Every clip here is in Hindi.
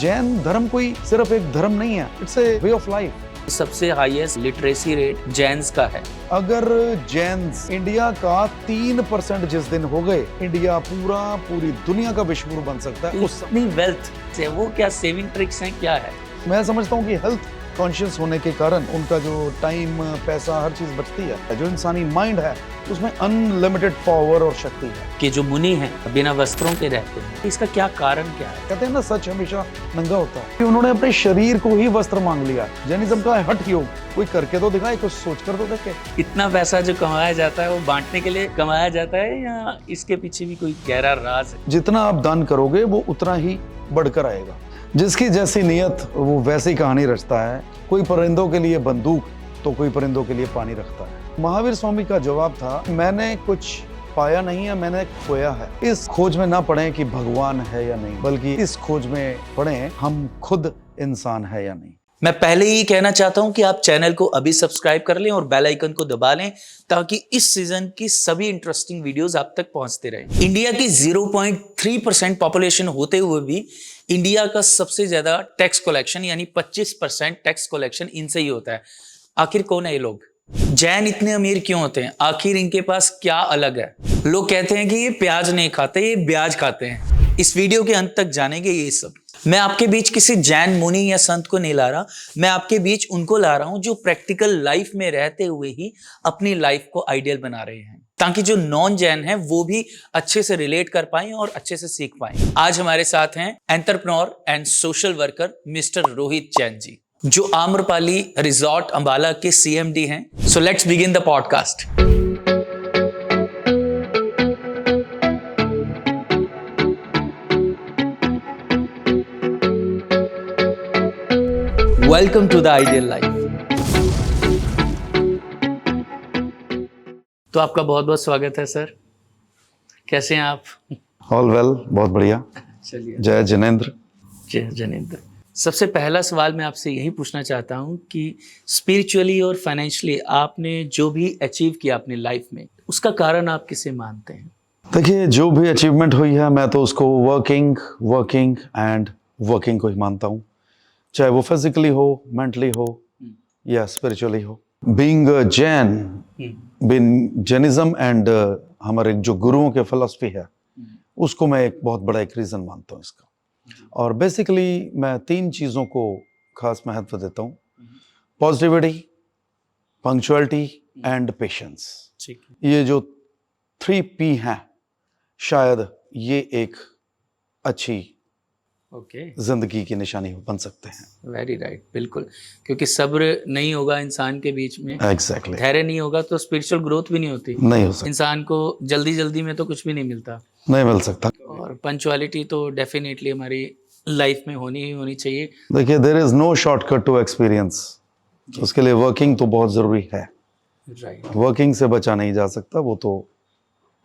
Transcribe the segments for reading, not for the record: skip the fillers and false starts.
जैन धर्म कोई सिर्फ एक धर्म नहीं है, it's a way of life. सबसे हाईएस्ट लिटरेसी रेट जैन्स का है। अगर जैन्स इंडिया का 3% जिस दिन हो गए, इंडिया पूरी दुनिया का विश्व गुरु बन सकता है। उतनी वेल्थ से वो क्या सेविंग ट्रिक्स हैं, क्या है? मैं समझता हूँ कि हेल्थ कॉन्शियस होने के कारण उनका जो टाइम, पैसा, हर चीज बचती है। जो इंसानी माइंड है उसमें अनलिमिटेड पावर और शक्ति है। कि जो मुनि हैं बिना वस्त्रों के रहते हैं, इसका क्या कारण क्या है? कहते हैं ना, सच हमेशा नंगा होता है। कि उन्होंने अपने शरीर को ही वस्त्र मांग लिया। जैनिज्म का हठ योग, कोई करके तो दिखाए, कुछ सोच कर तो देखे। इतना पैसा जो कमाया जाता है वो बांटने के लिए कमाया जाता है या इसके पीछे भी कोई गहरा राज है? जितना आप दान करोगे वो उतना ही बढ़कर आएगा। जिसकी जैसी नियत वो वैसी कहानी रचता है। कोई परिंदों के लिए बंदूक तो कोई परिंदों के लिए पानी रखता है। महावीर स्वामी का जवाब था, मैंने कुछ पाया नहीं है, मैंने खोया है। इस खोज में ना पड़े कि भगवान है या नहीं, बल्कि इस खोज में पड़े हम खुद इंसान है या नहीं। मैं पहले ही कहना चाहता हूं कि आप चैनल को अभी सब्सक्राइब कर लें और बेल आइकन को दबा लें ताकि इस सीजन की सभी इंटरेस्टिंग वीडियोस आप तक पहुंचते रहें। इंडिया की 0.3% पॉपुलेशन होते हुए भी इंडिया का सबसे ज्यादा टैक्स कलेक्शन यानी 25% टैक्स कलेक्शन इनसे ही होता है। आखिर कौन है ये लोग? जैन इतने अमीर क्यों होते हैं? आखिर इनके पास क्या अलग है? लोग कहते हैं कि ये प्याज नहीं खाते, ये ब्याज खाते हैं। इस वीडियो के अंत तक जानेंगे ये सब। मैं आपके बीच किसी जैन मुनि या संत को नहीं ला रहा, मैं आपके बीच उनको ला रहा हूं जो प्रैक्टिकल लाइफ में रहते हुए ही अपनी लाइफ को आइडियल बना रहे हैं, ताकि जो नॉन जैन है वो भी अच्छे से रिलेट कर पाएं और अच्छे से सीख पाएं। आज हमारे साथ हैं entrepreneur and social worker mister Rohit Jain ji, जो आम्रपाली रिजॉर्ट अंबाला के CMD हैं। So let's begin the podcast. Welcome to the ideal life. तो आपका बहुत बहुत स्वागत है सर। कैसे हैं आप? ऑल वेल, बहुत बढ़िया। चलिए, जय जिनेंद्र। जय जनेंद्र। सबसे पहला सवाल मैं आपसे यही पूछना चाहता हूं कि स्पिरिचुअली और फाइनेंशियली आपने जो भी अचीव किया अपनी लाइफ में, उसका कारण आप किसे मानते हैं? देखिए, जो भी अचीवमेंट हुई है मैं तो उसको वर्किंग एंड वर्किंग को ही मानता हूँ। चाहे वो फिजिकली हो, मेंटली हो या स्पिरिचुअली हो। Being Jain, being Jainism and हमारे जो गुरुओं के फिलॉसफी है, उसको मैं एक बहुत बड़ा एक रीजन मानता हूँ इसका। और बेसिकली मैं 3 चीज़ों को खास महत्व देता हूँ: पॉजिटिविटी, पंक्चुअलिटी एंड पेशेंस। ये जो 3P हैं, शायद ये एक अच्छी जिंदगी की निशानी बन सकते हैं। वेरी राइट, बिल्कुल। क्योंकि सब्र नहीं होगा इंसान के बीच में, एग्जैक्टली, धैर्य नहीं होगा तो स्पिरिचुअल ग्रोथ भी नहीं होती, नहीं हो सकता। इंसान को जल्दी में तो कुछ भी नहीं मिलता, नहीं मिल सकता। और पंचुअलिटी तो डेफिनेटली हमारी लाइफ में होनी चाहिए। देखिए, there is no shortcut to experience. उसके लिए वर्किंग तो बहुत जरूरी है। राइट, वर्किंग से बचा नहीं जा सकता, वो तो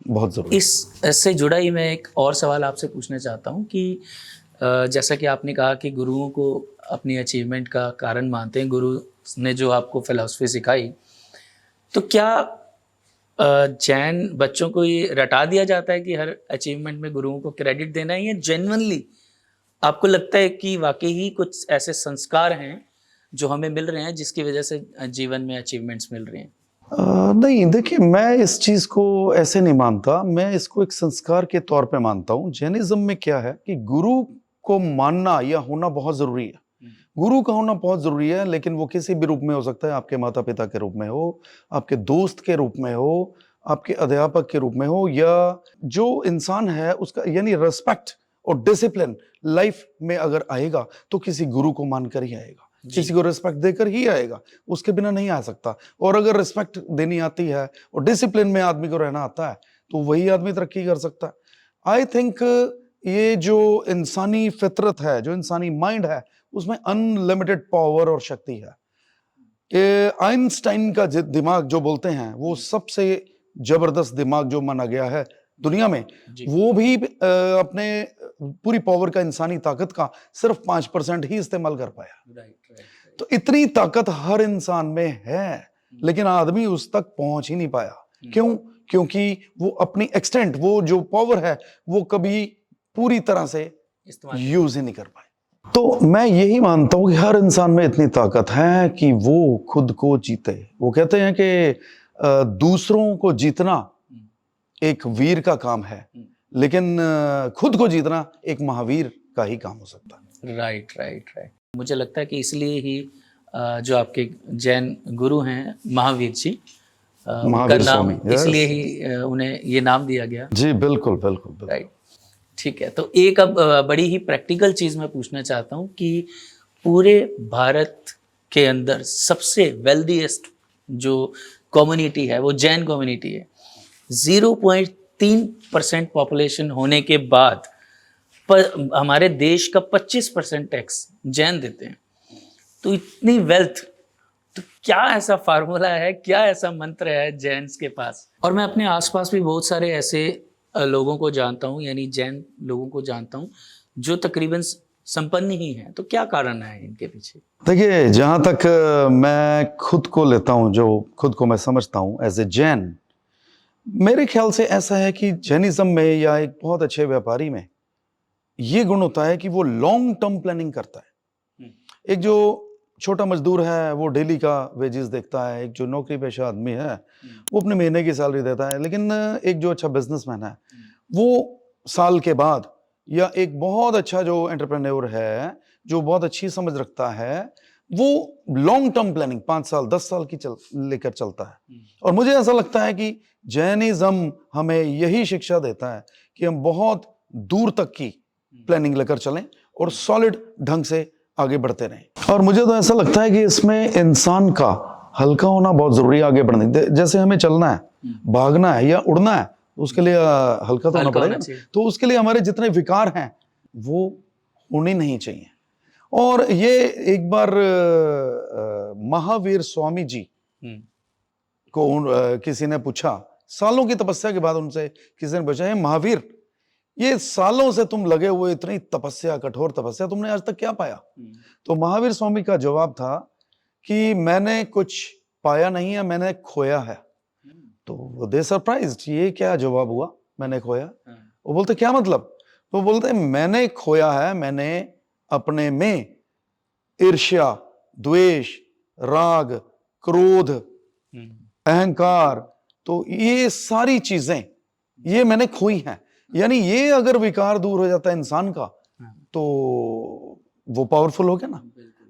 बहुत जरूरी। इससे जुड़ा ही मैं एक और सवाल आपसे पूछना चाहता हूँ कि जैसा कि आपने कहा कि गुरुओं को अपनी अचीवमेंट का कारण मानते हैं, गुरु ने जो आपको फिलॉसफी सिखाई, तो क्या जैन बच्चों को ये रटा दिया जाता है कि हर अचीवमेंट में गुरुओं को क्रेडिट देना है, या जेन्युइनली आपको लगता है कि वाकई ही कुछ ऐसे संस्कार हैं जो हमें मिल रहे हैं जिसकी वजह से जीवन में अचीवमेंट्स मिल रहे हैं? नहीं, देखिए, मैं इस चीज को ऐसे नहीं मानता। मैं इसको एक संस्कार के तौर पे मानता हूँ। जैनिज्म में क्या है कि गुरु को मानना या होना बहुत जरूरी है। गुरु का होना बहुत जरूरी है, लेकिन वो किसी भी रूप में हो सकता है। आपके माता पिता के रूप में हो, आपके दोस्त के रूप में हो, आपके अध्यापक के रूप में हो, या जो इंसान है उसका, यानी रिस्पेक्ट और डिसिप्लिन लाइफ में अगर आएगा तो किसी गुरु को मानकर ही आएगा, किसी को रिस्पेक्ट देकर ही आएगा, उसके बिना नहीं आ सकता। और अगर रिस्पेक्ट देनी आती है और डिसिप्लिन में आदमी को रहना आता है तो वही आदमी तरक्की कर सकता है। आई थिंक ये जो इंसानी फितरत है, जो इंसानी माइंड है, उसमें अनलिमिटेड पावर और शक्ति है। ये आइंस्टाइन का दिमाग जो बोलते हैं, वो सबसे जबरदस्त दिमाग जो माना गया है दुनिया में, वो भी अपने पूरी पावर का, इंसानी ताकत का सिर्फ 5% ही इस्तेमाल कर पाया। तो इतनी ताकत हर इंसान में है, लेकिन आदमी उस तक पहुंच ही नहीं पाया। क्यों? क्योंकि वो अपनी एक्सटेंट, वो जो पावर है, वो कभी पूरी तरह से यूज ही नहीं कर पाए। तो मैं यही मानता हूँ कि हर इंसान में इतनी ताकत है कि वो खुद को जीते। वो कहते हैं कि दूसरों को जीतना एक वीर का काम है, लेकिन खुद को जीतना एक महावीर का ही काम हो सकता है। Right right right. मुझे लगता है कि इसलिए ही जो आपके जैन गुरु हैं महावीर जी, उनका महावीर नाम स्वामी, इसलिए yes। ही उन्हें ये नाम दिया गया। जी बिल्कुल बिल्कुल बिल्कुल। राइट, ठीक है। तो एक अब बड़ी ही प्रैक्टिकल चीज़ मैं पूछना चाहता हूँ कि पूरे भारत के अंदर सबसे वेल्दीएस्ट जो कम्युनिटी है वो जैन कम्युनिटी है। 0.3% पॉपुलेशन होने के बाद पर हमारे देश का 25% टैक्स जैन देते हैं। तो इतनी वेल्थ, तो क्या ऐसा फार्मूला है, क्या ऐसा मंत्र है जैन्स के पास? और मैं अपने आसपास भी बहुत सारे ऐसे लोगों को जानता हूँ, यानी जैन लोगों को जानता हूँ जो तकरीबन संपन्न ही हैं। तो क्या कारण है इनके पीछे? देखिए, जहाँ तक मैं खुद को लेता हूँ, जो खुद को मैं समझता हूँ एज ए जैन, मेरे ख्याल से ऐसा है कि जैनिज्म में या एक बहुत अच्छे व्यापारी में ये गुण होता है कि वो लॉन्ग टर्म प्लानिंग करता है। एक जो छोटा मजदूर है वो डेली का वेजेस देखता है, एक जो नौकरी पेशा आदमी है वो अपने महीने की सैलरी देता है, लेकिन एक जो अच्छा बिजनेसमैन है वो साल के बाद, या एक बहुत अच्छा जो एंटरप्रेन्योर है जो बहुत अच्छी समझ रखता है, वो लॉन्ग टर्म प्लानिंग 5 साल 10 साल की लेकर चलता है। और मुझे ऐसा लगता है कि जैनिज्म हमें यही शिक्षा देता है कि हम बहुत दूर तक की प्लानिंग लेकर चलें और सॉलिड ढंग से आगे बढ़ते रहें। और मुझे तो ऐसा लगता है कि इसमें इंसान का हल्का होना बहुत जरूरी है आगे बढ़ने। जैसे हमें चलना है, भागना है या उड़ना है, उसके लिए हल्का तो होना पड़ेगा। तो उसके लिए हमारे जितने विकार हैं वो होने नहीं चाहिए। और ये एक बार महावीर स्वामी जी को किसी ने पूछा, सालों की तपस्या के बाद उनसे किसी ने पूछा, महावीर, ये सालों से तुम लगे हुए इतनी तपस्या, कठोर तपस्या, तुमने आज तक क्या पाया? तो महावीर स्वामी का जवाब था कि मैंने कुछ पाया नहीं है, मैंने खोया है। तो वो दे सरप्राइज्ड, ये क्या जवाब हुआ, मैंने खोया? वो बोलते क्या मतलब? तो बोलते मैंने खोया है, मैंने अपने में ईर्ष्या, द्वेष, राग, क्रोध, अहंकार, तो ये सारी चीजें ये मैंने खोई हैं। यानी ये अगर विकार दूर हो जाता है इंसान का तो वो पावरफुल हो गया ना।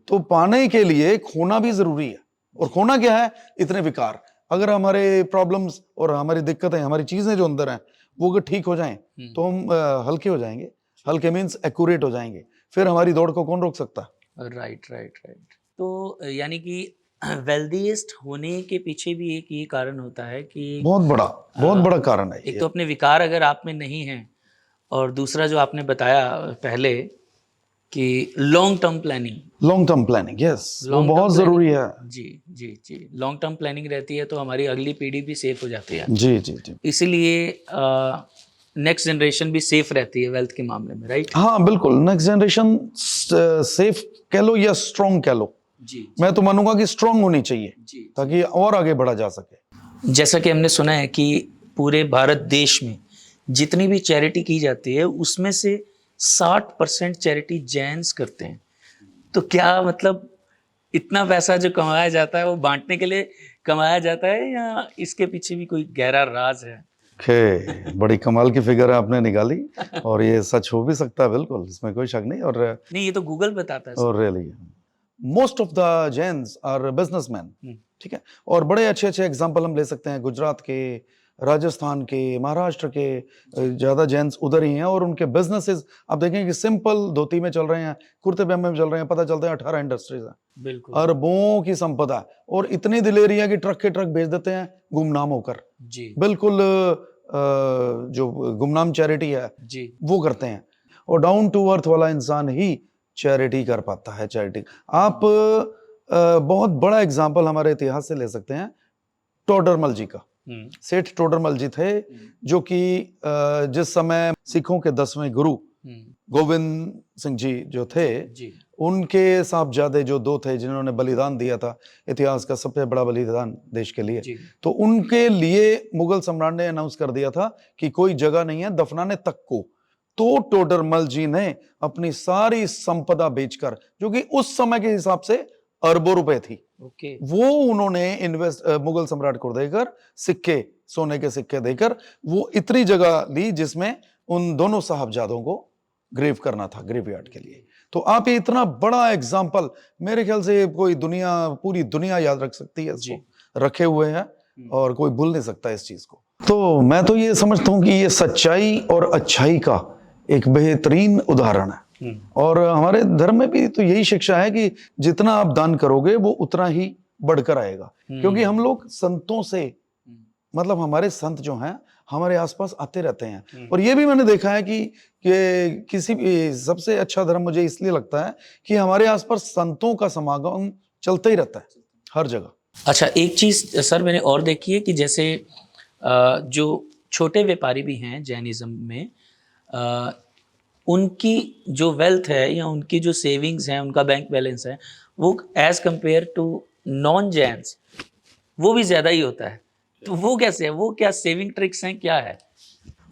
तो पाने के लिए खोना भी जरूरी है। और खोना क्या है? इतने विकार। अगर हमारे प्रॉब्लम्स और हमारी दिक्कतें, हमारी चीजें जो अंदर हैं वो अगर ठीक हो जाएं तो हम हल्के हो जाएंगे। हल्के मीन्स एक्यूरेट हो जाएंगे। फिर हमारी दौड़ को कौन रोक सकता है? Right right right. तो यानी कि वेल्दीएस्ट होने के पीछे भी एक ये कारण होता है कि बहुत बड़ा कारण है। एक तो अपने विकार अगर आप में नहीं है, और दूसरा जो आपने बताया पहले कि लॉन्ग टर्म प्लानिंग, यस, वो बहुत जरूरी है। जी जी जी, लॉन्ग टर्म प्लानिंग रहती है तो हमारी अगली पीढ़ी भी सेफ हो जाती है। जी जी जी, इसीलिए नेक्स्ट जनरेशन भी सेफ रहती है वेल्थ के मामले में, राइट? हाँ बिल्कुल, नेक्स्ट जनरेशन सेफ कह लो या स्ट्रॉन्ग कह लो। जी, मैं तो मानूंगा कि स्ट्रॉन्ग होनी चाहिए जी, ताकि और आगे बढ़ा जा सके। जैसा कि हमने सुना है कि पूरे भारत देश में जितनी भी चैरिटी की जाती है उसमें से 60% चैरिटी जैन्स करते हैं। तो क्या मतलब इतना पैसा जो कमाया जाता है वो बांटने के लिए कमाया जाता है, या इसके पीछे भी कोई गहरा राज है? बड़ी कमाल की फिगर आपने निकाली और ये सच हो भी सकता है, बिल्कुल, इसमें कोई शक नहीं। और नहीं, ये तो गूगल बताता है। और really most of the Jains are businessman, ठीक है। और बड़े अच्छे अच्छे एग्जांपल हम ले सकते हैं, गुजरात के, राजस्थान के, महाराष्ट्र के ज्यादा जैन्स उधर ही हैं और उनके बिजनेसेस आप देखें कि सिंपल धोती में चल रहे हैं, कुर्ते पैजामे में चल रहे हैं, पता चलता है 18 इंडस्ट्रीज हैं, बिल्कुल, अरबों की संपदा, और इतनी दिलेरी है कि ट्रक के ट्रक भेज देते हैं गुमनाम होकर। जी बिल्कुल जो गुमनाम चैरिटी है जी, वो करते हैं। और डाउन टू अर्थ वाला इंसान ही चैरिटी कर पाता है। चैरिटी आप बहुत बड़ा एग्जाम्पल हमारे इतिहास से ले सकते हैं, टोडरमल जी का। सेठ टोडरमल जी थे जो कि जिस समय सिखों के 10वें गुरु गोविंद सिंह जी जो थे, उनके साहबजादे जो 2 थे जिन्होंने बलिदान दिया था, इतिहास का सबसे बड़ा बलिदान देश के लिए, तो उनके लिए मुगल सम्राट ने अनाउंस कर दिया था कि कोई जगह नहीं है दफनाने तक को, तो टोडरमल जी ने अपनी सारी संपदा बेचकर, जो कि उस समय के हिसाब से अरबों रुपए थी, ओके। वो उन्होंने मुगल सम्राट को देकर, सिक्के, सोने के सिक्के देकर वो इतनी जगह ली जिसमें उन दोनों साहबजादों को ग्रेव करना था, ग्रेवयार्ड के लिए। तो आप ये इतना बड़ा एग्जाम्पल, मेरे ख्याल से कोई दुनिया, पूरी दुनिया याद रख सकती है इसको, रखे हुए हैं और कोई भूल नहीं सकता इस चीज को। तो मैं तो ये समझता हूं कि ये सच्चाई और अच्छाई का एक बेहतरीन उदाहरण है। और हमारे धर्म में भी तो यही शिक्षा है कि जितना आप दान करोगे वो उतना ही बढ़कर आएगा, क्योंकि हम लोग संतों से, मतलब हमारे संत जो हैं हमारे आसपास आते रहते हैं। और ये भी मैंने देखा है कि किसी भी, सबसे अच्छा धर्म मुझे इसलिए लगता है कि हमारे आसपास संतों का समागम चलता ही रहता है हर जगह। अच्छा, एक चीज सर मैंने और देखी है कि जैसे जो छोटे व्यापारी भी हैं जैनिज्म में, उनकी जो वेल्थ है या उनकी जो सेविंग्स हैं, उनका बैंक बैलेंस है, वो as compare to non Jains वो भी ज्यादा ही होता है। तो वो कैसे है, वो क्या सेविंग ट्रिक्स हैं, क्या है?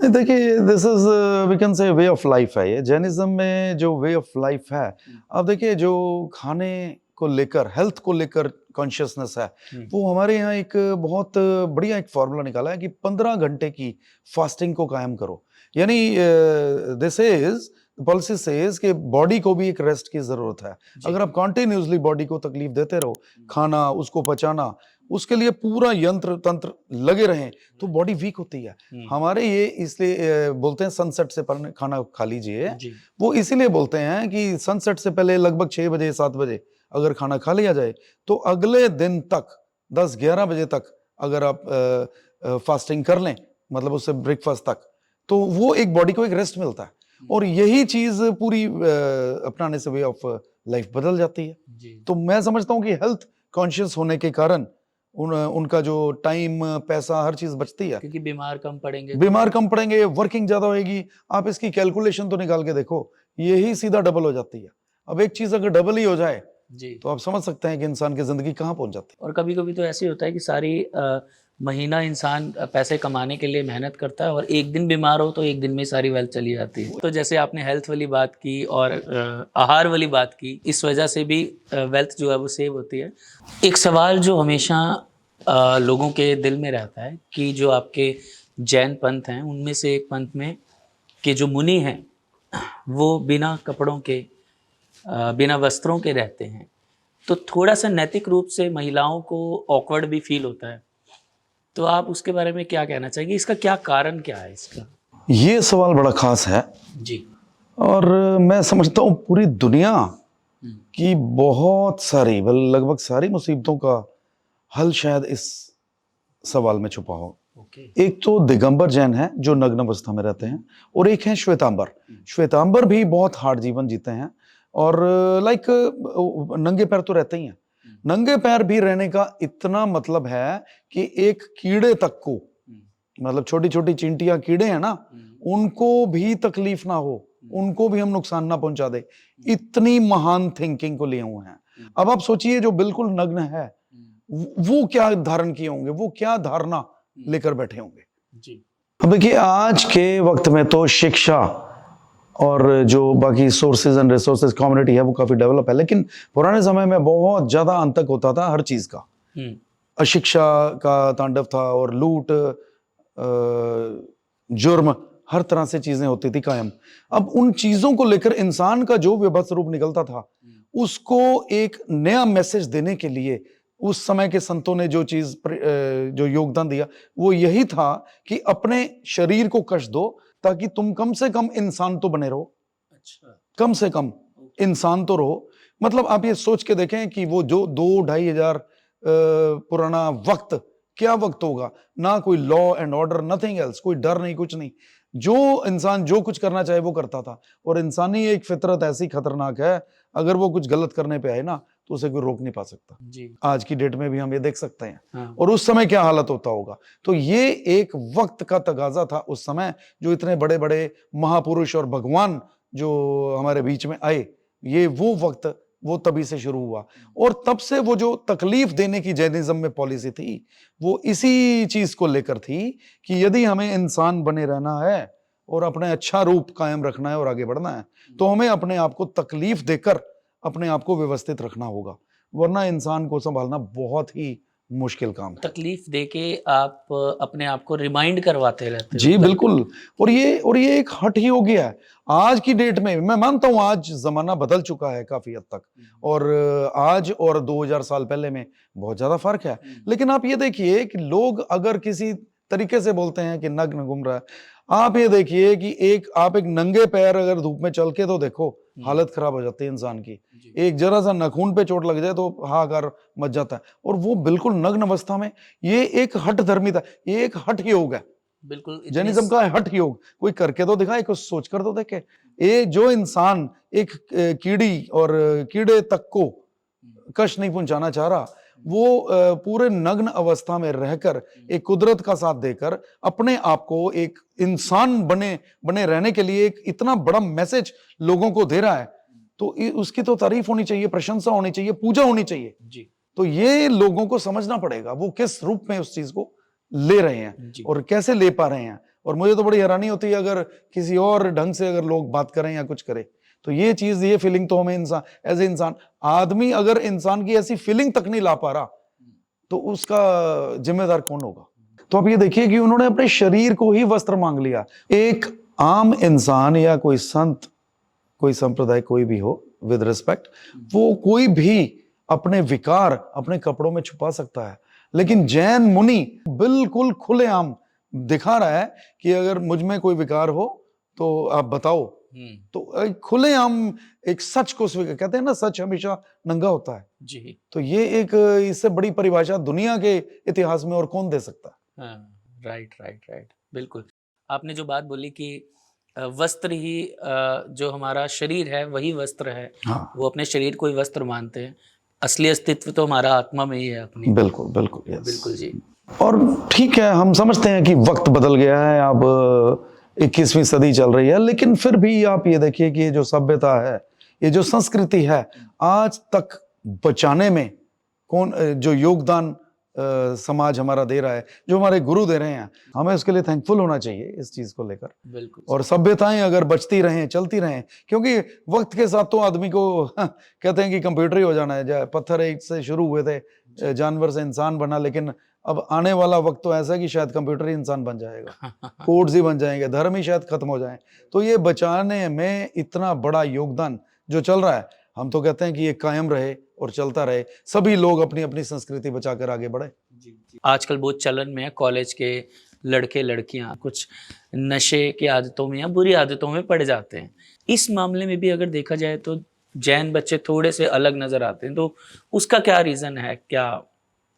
नहीं, देखिए, this is we can say way of life है ये। जैनिज्म में जो वे ऑफ लाइफ है, अब देखिए, जो खाने को लेकर, हेल्थ को लेकर कॉन्शियसनेस है, वो हमारे यहाँ एक बहुत बढ़िया एक फॉर्मूला निकाला है कि 15 घंटे की फास्टिंग को कायम करो। यानी दिस इज पॉलिसी सेज कि बॉडी को भी एक रेस्ट की जरूरत है। अगर आप कॉन्टिन्यूसली बॉडी को तकलीफ देते रहो, खाना, उसको पचाना, उसके लिए पूरा यंत्र तंत्र लगे रहें, तो बॉडी वीक होती है। हमारे ये इसलिए बोलते हैं सनसेट से पहले खाना खा लीजिए। वो इसीलिए बोलते हैं कि सनसेट से पहले लगभग 6 बजे 7 बजे अगर खाना खा लिया जाए तो अगले दिन तक 10-11 बजे तक अगर आप फास्टिंग कर लें, मतलब उससे ब्रेकफास्ट तक, तो वो एक बॉडी को एक रेस्ट मिलता है। और यही चीज पूरी अपनाने से वे ऑफ लाइफ बदल जाती है। तो मैं समझता हूँ कि हेल्थ कॉन्शियस होने के कारण उनका जो टाइम, पैसा, हर चीज बचती है, क्योंकि बीमार कम पड़ेंगे, वर्किंग ज्यादा होगी। आप इसकी कैलकुलेशन तो निकाल के देखो, यही सीधा डबल हो जाती है। अब एक चीज अगर डबल ही हो जाए तो आप समझ सकते हैं कि इंसान की जिंदगी कहाँ पहुंच जाती है। और कभी कभी तो ऐसे होता है कि सारी महीना इंसान पैसे कमाने के लिए मेहनत करता है और एक दिन बीमार हो तो एक दिन में सारी वेल्थ चली जाती है। तो जैसे आपने हेल्थ वाली बात की और आहार वाली बात की, इस वजह से भी वेल्थ जो है वो सेव होती है। एक सवाल जो हमेशा लोगों के दिल में रहता है कि जो आपके जैन पंथ हैं, उनमें से एक पंथ में के जो मुनि हैं वो बिना कपड़ों के, बिना वस्त्रों के रहते हैं, तो थोड़ा सा नैतिक रूप से महिलाओं को ऑकवर्ड भी फील होता है। तो आप उसके बारे में क्या कहना चाहेंगे? इसका क्या कारण क्या है इसका? ये सवाल बड़ा खास है जी। और मैं समझता हूँ पूरी दुनिया की बहुत सारी, लगभग सारी मुसीबतों का हल शायद इस सवाल में छुपा हो। एक तो दिगंबर जैन है जो नग्न अवस्था में रहते हैं, और एक है श्वेतांबर। श्वेतांबर भी बहुत हार्ड जीवन जीते हैं और नंगे पैर तो रहते ही हैं। नंगे पैर भी रहने का इतना मतलब है कि एक कीड़े तक को, मतलब छोटी छोटी चींटियां, कीड़े हैं ना, उनको भी तकलीफ ना हो, उनको भी हम नुकसान ना पहुंचा दे, इतनी महान थिंकिंग को लिए हुए हैं। अब आप सोचिए, जो बिल्कुल नग्न है वो क्या धारण किए होंगे, वो क्या धारणा लेकर बैठे होंगे जी। अब देखिए, आज के वक्त में तो शिक्षा और जो बाकी सोर्सेज एंड रिसोर्सेज कम्युनिटी है वो काफी डेवलप है, लेकिन पुराने समय में बहुत ज्यादा अंतक होता था हर चीज का। अशिक्षा का तांडव था और लूट, जुर्म, हर तरह से चीजें होती थी कायम। अब उन चीजों को लेकर इंसान का जो विभत्स रूप निकलता था, उसको एक नया मैसेज देने के लिए उस समय के संतों ने जो योगदान दिया वो यही था कि अपने शरीर को कष्ट दो ताकि तुम कम से कम इंसान तो बने रहो। अच्छा, कम से कम इंसान तो रहो। मतलब आप ये सोच के देखें कि वो जो 2-2.5 हजार पुराना वक्त, क्या वक्त होगा, ना कोई law and order, nothing else, कोई डर नहीं, कुछ नहीं, जो इंसान जो कुछ करना चाहे वो करता था। और इंसानी एक फितरत ऐसी खतरनाक है, अगर वो कुछ गलत करने पे आए ना तो उसे कोई रोक नहीं पा सकता जी। आज की डेट में भी हम ये देख सकते हैं। हाँ। और उस समय क्या हालत होता होगा। तो ये एक वक्त का तगाजा था उस समय, जो इतने बड़े बड़े महापुरुष और भगवान जो हमारे बीच में आए, ये वो वक्त, वो तभी से शुरू हुआ। और तब से वो जो तकलीफ देने की जैनिज्म में पॉलिसी थी वो इसी चीज को लेकर थी कि यदि हमें इंसान बने रहना है और अपने अच्छा रूप कायम रखना है और आगे बढ़ना है, तो हमें अपने आप को तकलीफ देकर अपने आप को व्यवस्थित रखना होगा, वरना इंसान को संभालना बहुत ही मुश्किल काम है। तकलीफ देके आप अपने आप को रिमाइंड करवाते रहते हो। जी बिल्कुल। और ये एक हठ ही हो गया है आज की डेट में। मैं मानता हूं आज जमाना बदल चुका है काफी हद तक, और आज और 2000 साल पहले में बहुत ज्यादा फर्क है। लेकिन आप ये देखिए कि लोग अगर किसी तरीके से बोलते हैं कि नग्न घूम रहा है, आप ये देखिए कि आप एक नंगे पैर अगर धूप में चल के तो देखो, हालत खराब हो जाती है इंसान की। एक जरा सा नाखून पे चोट लग जाए तो हाहाकार मच जाता है, और वो बिल्कुल नग्न अवस्था में। ये एक हठ धर्मिता, ये एक हठ योग है, बिल्कुल जैनिज्म का है हठ योग। कोई करके तो दिखाए, कुछ सोच कर तो देखे। ये जो इंसान एक कीड़ी और कीड़े तक को कष्ट नहीं पहुंचाना चाह रहा, वो पूरे नग्न अवस्था में रहकर एक कुदरत का साथ देकर अपने आप को एक इंसान बने रहने के लिए एक इतना बड़ा मैसेज लोगों को दे रहा है, तो उसकी तो तारीफ होनी चाहिए, प्रशंसा होनी चाहिए, पूजा होनी चाहिए जी। तो ये लोगों को समझना पड़ेगा वो किस रूप में उस चीज को ले रहे हैं और कैसे ले पा रहे हैं। और मुझे तो बड़ी हैरानी होती है अगर किसी और ढंग से अगर लोग बात करें या कुछ करें, तो ये चीज, ये फीलिंग तो हमें इंसान, एज ए इंसान, आदमी अगर इंसान की ऐसी फीलिंग तक नहीं ला पा रहा तो उसका जिम्मेदार कौन होगा। तो आप ये देखिए कि उन्होंने अपने शरीर को ही वस्त्र मांग लिया। एक आम इंसान या कोई संत, कोई संप्रदाय, कोई भी हो, विद रिस्पेक्ट, वो कोई भी अपने विकार अपने कपड़ों में छुपा सकता है, लेकिन जैन मुनि बिल्कुल खुलेआम दिखा रहा है कि अगर मुझ में कोई विकार हो तो आप बताओ। तो खुलेआम एक सच को स्वीकार, कहते हैं ना, सच हमेशा नंगा होता है जी। तो ये एक, इससे बड़ी परिभाषा दुनिया के इतिहास में और कौन दे सकता है। राइट राइट राइट, बिल्कुल। आपने जो बात बोली कि वस्त्र ही, जो हमारा शरीर है वही वस्त्र है। हाँ। वो अपने शरीर को ही वस्त्र मानते हैं। असली अस्तित्व तो हमारा आत्मा में ही है अपनी। बिल्कुल बिल्कुल, yes। बिल्कुल जी। और ठीक है, हम समझते हैं कि वक्त बदल गया है, अब 21वीं सदी चल रही है, लेकिन फिर भी आप ये देखिए कि ये जो सभ्यता है, ये जो संस्कृति है, आज तक बचाने में कौन, जो योगदान समाज हमारा दे रहा है, जो हमारे गुरु दे रहे हैं, हमें उसके लिए थैंकफुल होना चाहिए इस चीज को लेकर। बिल्कुल। और सभ्यताएं अगर बचती रहें, चलती रहें, क्योंकि वक्त के साथ तो आदमी को कहते हैं कि कंप्यूटर ही हो जाना है। पत्थर एक से शुरू हुए थे, जानवर से इंसान बना, लेकिन अब आने वाला वक्त तो ऐसा है कि शायद कंप्यूटर ही इंसान बन जाएगा, कोड्स ही बन जाएंगे, धर्म ही शायद खत्म हो जाए। तो ये बचाने में इतना बड़ा योगदान जो चल रहा है, हम तो कहते हैं कि ये कायम रहे और चलता रहे, सभी लोग अपनी अपनी संस्कृति बचाकर आगे बढ़े। आजकल बहुत चलन में है, कॉलेज के लड़के लड़कियां कुछ नशे की आदतों में या बुरी आदतों में पड़ जाते हैं। इस मामले में भी अगर देखा जाए तो जैन बच्चे थोड़े से अलग नजर आते हैं, तो उसका क्या रीजन है? क्या,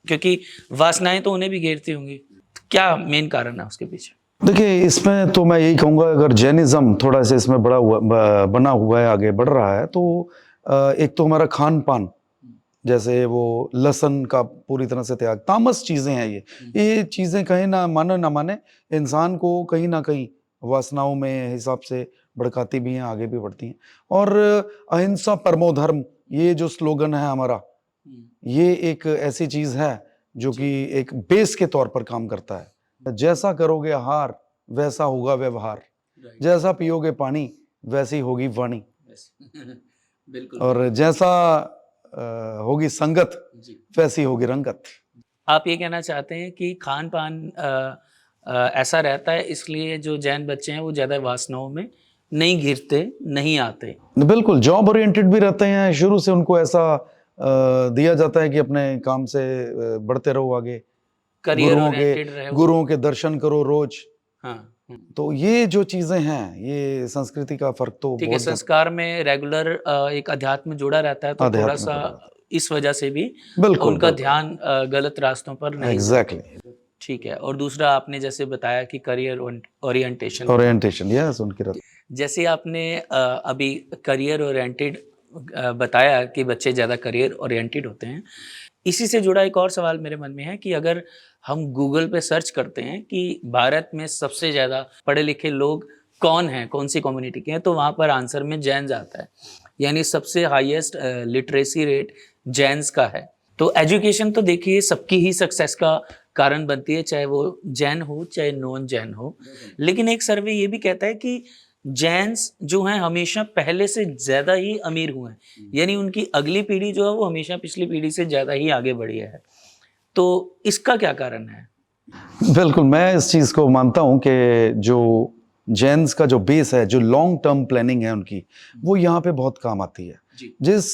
क्योंकि वासनाएं तो उन्हें भी घेरती होंगी, क्या मेन कारण है उसके पीछे? देखिए, इसमें तो मैं यही कहूंगा, अगर जैनिज्म थोड़ा सा इसमें बना हुआ है, आगे बढ़ रहा है, तो एक तो हमारा खान पान, जैसे वो लहसुन का पूरी तरह से त्याग, तामस चीजें हैं ये चीजें कहीं ना माने इंसान को कहीं ना कहीं वासनाओं में हिसाब से भड़काती भी हैं, आगे भी बढ़ती हैं। और अहिंसा परमो धर्म, ये जो स्लोगन है हमारा, ये एक ऐसी चीज है जो कि एक बेस के तौर पर काम करता है। जैसा करोगे आहार वैसा होगा व्यवहार, जैसा पियोगे पानी वैसी होगी वाणी, बिल्कुल। और जैसा होगी संगत वैसी होगी रंगत। आप ये कहना चाहते हैं कि खान पान ऐसा रहता है, इसलिए जो जैन बच्चे हैं वो ज्यादा वासनाओं में नहीं घिरते, नहीं आते। बिल्कुल, जॉब ओरिएंटेड भी रहते हैं, शुरू से उनको ऐसा दिया जाता है कि अपने काम से बढ़ते रहो आगे, गुरुओं के दर्शन करो रोज। हाँ। तो ये जो चीजें हैं, ये संस्कृति का फर्क तो ठीक है। संस्कार में रेगुलर एक अध्यात्म जुड़ा रहता है, तो थोड़ा सा इस वजह से भी उनका ध्यान गलत रास्तों पर नहीं। एग्जैक्टली। ठीक है। और दूसरा, आपने जैसे बताया कि करियर ओरिएंटेशन, यस, उनकी जैसे आपने अभी करियर ओरिएंटेड बताया कि बच्चे ज़्यादा करियर ओरिएंटेड होते हैं। इसी से जुड़ा एक और सवाल मेरे मन में है कि अगर हम गूगल पे सर्च करते हैं कि भारत में सबसे ज़्यादा पढ़े लिखे लोग कौन हैं, कौन सी कम्युनिटी के हैं, तो वहाँ पर आंसर में जैन्स आता है, यानी सबसे हाईएस्ट लिटरेसी रेट जैन्स का है। तो एजुकेशन तो देखिए सबकी ही सक्सेस का कारण बनती है, चाहे वो जैन हो चाहे नॉन जैन हो। लेकिन एक सर्वे ये भी कहता है कि जैन्स जो हैं हमेशा पहले से ज़्यादा ही अमीर हुए हैं, यानी उनकी अगली पीढ़ी जो है वो हमेशा पिछली पीढ़ी से ज़्यादा ही आगे बढ़ी है। तो इसका क्या कारण है? बिल्कुल, मैं इस चीज़ को मानता हूँ कि जो जैन्स का जो बेस है, जो लॉन्ग टर्म प्लानिंग है उनकी, वो यहाँ पे बहुत काम आती है। जी। जिस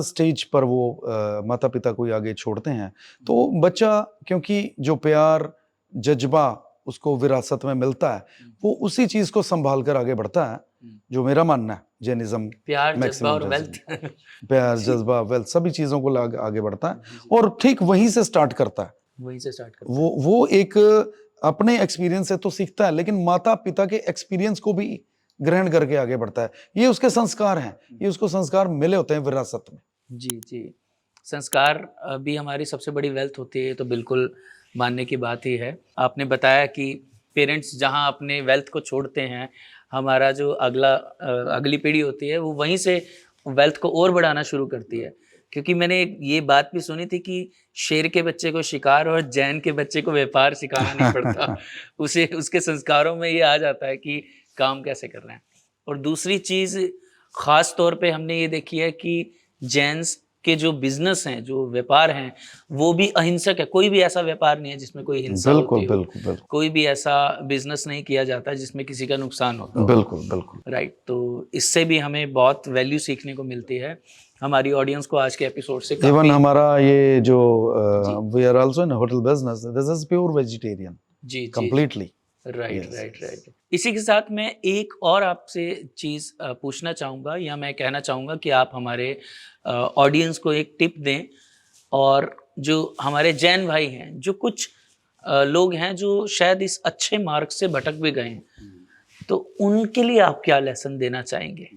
स्टेज पर वो माता-पिता को आगे छोड़ते हैं, तो बच्चा क्योंकि जो प्यार, जज़्बा उसको विरासत में मिलता है, वो उसी चीज़ को सँभाल कर आगे बढ़ता है, जो मेरा मानना है जैनिज़्म प्यार, जज़्बा मैक्सिमम और जैनिज़्म। वेल्थ। प्यार, जी। जज़्बा, वेल्थ सभी चीज़ों को आगे बढ़ता है और ठीक वहीं से स्टार्ट करता है। वहीं से स्टार्ट करते वो एक अपने एक्सपीरियंस से तो सीखता है, लेकिन माता-पिता के एक्सपीरियंस को भी ग्रहण करके आगे बढ़ता है। ये उसके संस्कार हैं, ये उसको संस्कार मिले होते हैं विरासत में। हैं। जी, जी। संस्कार भी हमारी सबसे बड़ी वेल्थ होती है, ये तो बिल्कुल मानने की बात ही है। आपने बताया कि पेरेंट्स जहाँ अपने वेल्थ को छोड़ते हैं, हमारा जो अगली पीढ़ी होती है वो वहीं से वेल्थ को और बढ़ाना शुरू करती है। क्योंकि मैंने ये बात भी सुनी थी कि शेर के बच्चे को शिकार और जैन के बच्चे को व्यापार सिखाना नहीं पड़ता। उसे उसके संस्कारों में ये आ जाता है कि काम कैसे करना है। और दूसरी चीज़ ख़ास तौर पे हमने ये देखी है कि जैन्स के जो बिज़नेस हैं, जो व्यापार हैं, वो भी अहिंसक है। कोई भी ऐसा व्यापार नहीं है जिसमें कोई हिंसा बिल्कुल, होती हो। बिल्कुल, बिल्कुल। कोई भी ऐसा बिज़नेस नहीं किया जाता जिसमें किसी का नुकसान होता हो। बिल्कुल, बिल्कुल। राइट, तो इससे भी हमें बहुत वैल्यू सीखने को मिलती है। हमारी ऑडियंस को आज के एपिसोड से इवन काफ़ी हमारा ये जो जी। We are also in hotel business, this is pure vegetarian जी, जी। Completely. Right, yes, right, yes. Right. इसी के साथ मैं एक और आपसे चीज़ पूछना चाहूँगा या मैं कहना चाहूँगा कि आप हमारे ऑडियंस को एक टिप दें और जो हमारे जैन भाई हैं, जो कुछ लोग हैं जो शायद इस अच्छे मार्ग से भटक भी गए हैं, तो उनके लिए आप क्या लेसन देना चाहेंगे?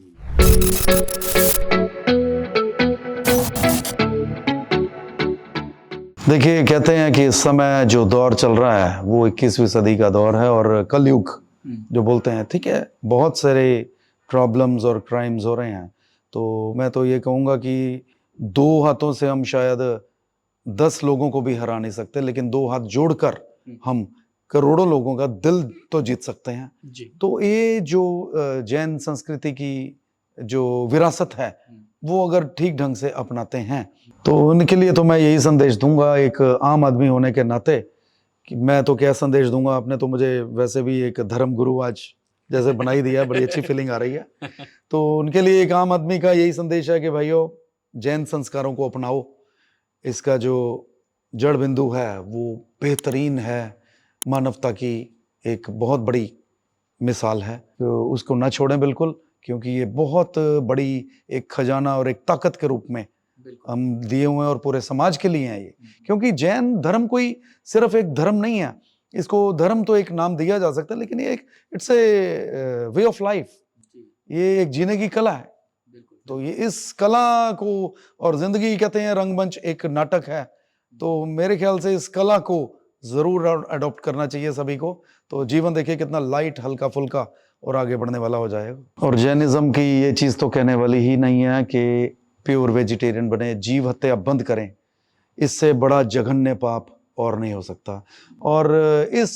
देखिए, कहते हैं कि इस समय जो दौर चल रहा है, वो 21वीं सदी का दौर है और कलयुग जो बोलते हैं, ठीक है? बहुत सारे प्रॉब्लम्स और क्राइम्स हो रहे हैं। तो मैं तो ये कहूँगा कि 2 हाथों से हम शायद 10 लोगों को भी हरा नहीं सकते, लेकिन 2 हाथ जोड़कर हम करोड़ों लोगों का दिल तो जीत सकते हैं। जी। तो ये जो जैन संस्कृति की जो विरासत है, वो अगर ठीक ढंग से अपनाते हैं, तो उनके लिए तो मैं यही संदेश दूंगा एक आम आदमी होने के नाते कि मैं तो क्या संदेश दूंगा। आपने तो मुझे वैसे भी एक धर्म गुरु आज जैसे बना ही दिया, बड़ी अच्छी फीलिंग आ रही है। तो उनके लिए एक आम आदमी का यही संदेश है कि भाइयों, जैन संस्कारों को अपनाओ। इसका जो जड़ बिंदु है वो बेहतरीन है, मानवता की एक बहुत बड़ी मिसाल है। तो उसको ना छोड़ें बिल्कुल, क्योंकि ये बहुत बड़ी एक खजाना और एक ताकत के रूप में हम दिए हुए हैं और पूरे समाज के लिए हैं ये। क्योंकि जैन धर्म कोई सिर्फ एक धर्म नहीं है, इसको धर्म तो एक नाम दिया जा सकता है, लेकिन ये एक it's a way of life, ये एक जीने की कला है। तो ये इस कला को, और जिंदगी कहते हैं रंगमंच एक नाटक है, तो मेरे ख्याल से इस कला को जरूर अडॉप्ट करना चाहिए सभी को। तो जीवन देखिए कितना लाइट, हल्का फुल्का और आगे बढ़ने वाला हो जाएगा। और जैनिज्म की ये चीज़ तो कहने वाली ही नहीं है कि प्योर वेजिटेरियन बने, जीव हत्या बंद करें। इससे बड़ा जघन्य पाप और नहीं हो सकता। और इस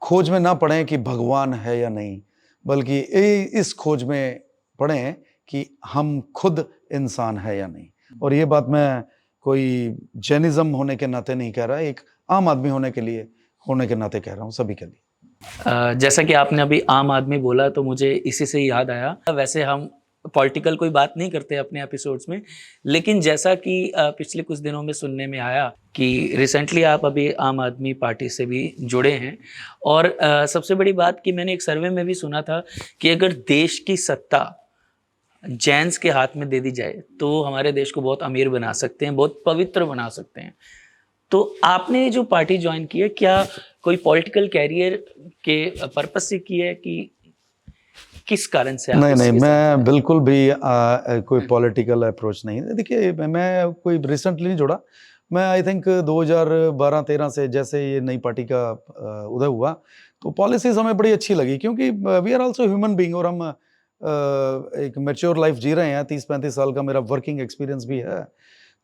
खोज में ना पड़ें कि भगवान है या नहीं, बल्कि इस खोज में पड़ें कि हम खुद इंसान है या नहीं। और ये बात मैं कोई जैनिज्म होने के नाते नहीं कह रहा, एक आम आदमी होने के नाते कह रहा हूँ, सभी के लिए। जैसा कि आपने अभी आम आदमी बोला तो मुझे इसी से याद आया। वैसे हम पॉलिटिकल कोई बात नहीं करते अपने एपिसोड्स में, लेकिन जैसा कि पिछले कुछ दिनों में सुनने में आया कि रिसेंटली आप अभी आम आदमी पार्टी से भी जुड़े हैं, और सबसे बड़ी बात कि मैंने एक सर्वे में भी सुना था कि अगर देश की सत्ता जैन्स के हाथ में दे दी जाए तो हमारे देश को बहुत अमीर बना सकते हैं, बहुत पवित्र बना सकते हैं। तो आपने जो पार्टी ज्वाइन की है, क्या कोई पॉलिटिकल कैरियर के पर्पस से की है कि किस कारण से आप नहीं नहीं, इसके साथ मैं जुड़े? बिल्कुल भी कोई पॉलिटिकल अप्रोच नहीं है। देखिए, मैं कोई रिसेंटली नहीं जुड़ा। मैं आई थिंक 2012-13 से जैसे ये नई पार्टी का उदय हुआ, तो पॉलिसीज हमें बड़ी अच्छी लगी, क्योंकि we are also human being और हम एक मैच्योर लाइफ जी रहे हैं। 30-35 साल का मेरा वर्किंग एक्सपीरियंस भी है।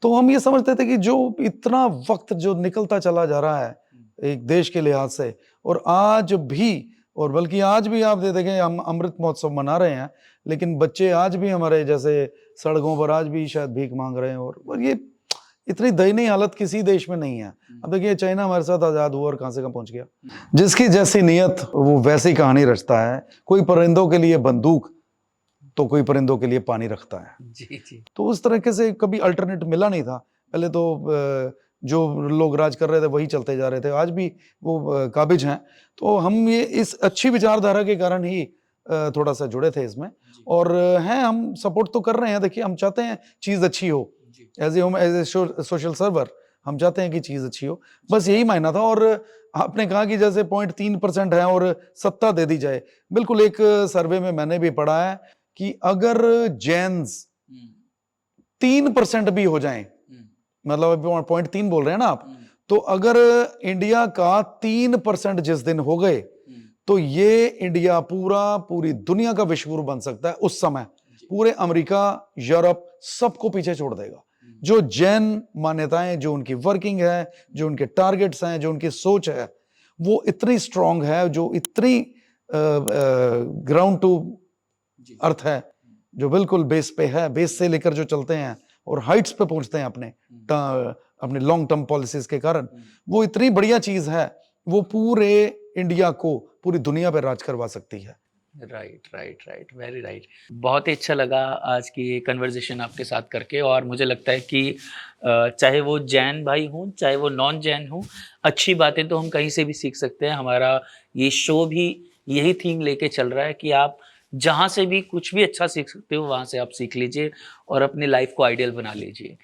तो हम ये समझते थे कि जो इतना वक्त जो निकलता चला जा रहा है, एक देश के लिहाज से। और आज भी, और बल्कि आज भी आप देखें, हम अमृत महोत्सव मना रहे हैं, लेकिन बच्चे आज भी हमारे जैसे सड़कों पर आज भी शायद भीख मांग रहे हैं। और ये इतनी दयनीय हालत किसी देश में नहीं है। अब देखिए चाइना हमारे साथ आज़ाद हुआ और कहाँ से कहाँ पहुंच गया। जिसकी जैसी नीयत वो वैसी कहानी रचता है। कोई परिंदों के लिए बंदूक तो कोई परिंदों के लिए पानी रखता है। जी जी। तो उस तरीके से कभी अल्टरनेट मिला नहीं था। पहले तो जो लोग राज कर रहे थे वही चलते जा रहे थे, आज भी वो काबिज हैं। तो हम ये इस अच्छी विचारधारा के कारण ही थोड़ा सा जुड़े थे इसमें, और हैं, हम सपोर्ट तो कर रहे हैं। देखिए हम चाहते हैं चीज़ अच्छी हो, एज ए सोशल सर्वर हम चाहते हैं कि चीज़ अच्छी हो, बस यही मायना था। और आपने कहा कि जैसे 0.3% है और सत्ता दे दी जाए, बिल्कुल एक सर्वे में मैंने भी पढ़ा है कि अगर जैन्स 3% भी हो जाएं, मतलब अभी 0.3 बोल रहे हैं ना आप, तो अगर इंडिया का 3% जिस दिन हो गए तो ये इंडिया पूरी दुनिया का विश्व गुरु बन सकता है। उस समय पूरे अमेरिका, यूरोप सबको पीछे छोड़ देगा। जो जैन मान्यताएं, जो उनकी वर्किंग है, जो उनके टारगेट्स हैं, जो उनकी सोच है, वो इतनी स्ट्रांग है, जो इतनी ग्राउंड टू अर्थ है, जो बिल्कुल बेस पे है, बेस से लेकर जो चलते हैं और हाइट्स पे पहुंचते हैं अपने लॉन्ग टर्म पॉलिसीज के कारण, वो इतनी बढ़िया चीज है, वो पूरे इंडिया को पूरी दुनिया पर राज करवा सकती है। Right, very right. बहुत ही अच्छा लगा आज की ये कन्वर्सेशन आपके साथ करके, और मुझे लगता है कि चाहे वो जैन भाई हों, चाहे वो नॉन जैन हों, अच्छी बातें तो हम कहीं से भी सीख सकते हैं। हमारा ये शो भी यही थीम लेके चल रहा है कि आप जहाँ से भी कुछ भी अच्छा सीख सकते हो, वहाँ से आप सीख लीजिए और अपनी लाइफ को आइडियल बना लीजिए।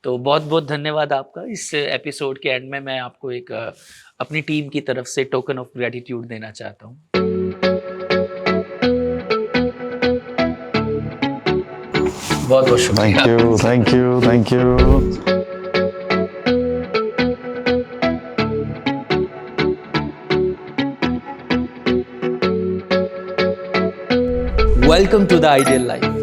तो बहुत बहुत धन्यवाद आपका। इस एपिसोड के एंड में मैं आपको एक अपनी टीम की तरफ से टोकन ऑफ ग्रेटिट्यूड देना चाहता हूँ। बहुत बहुत शुक्रिया। Thank you. Welcome to the Ideal Life.